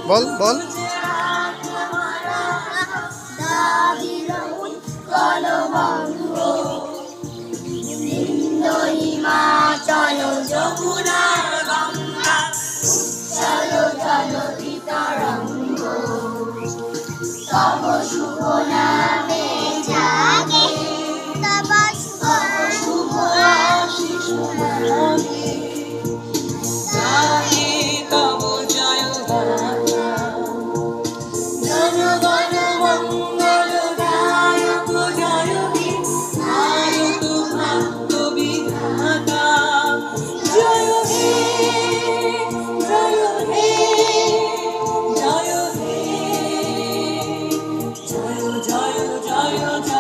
বল বল। চলো যমুনার গঙ্গা চলো চলো তরঙ্গ তব শুভ নামে জাগে তব শুভ আশিস লাগে গাহে তব জয় গাথা জনগণ মঙ্গল দায়ক জয় হে নায়ক ভাগ্য বিধাতা জয় হে জয় হে জয় হে জয় জয় জয় জয়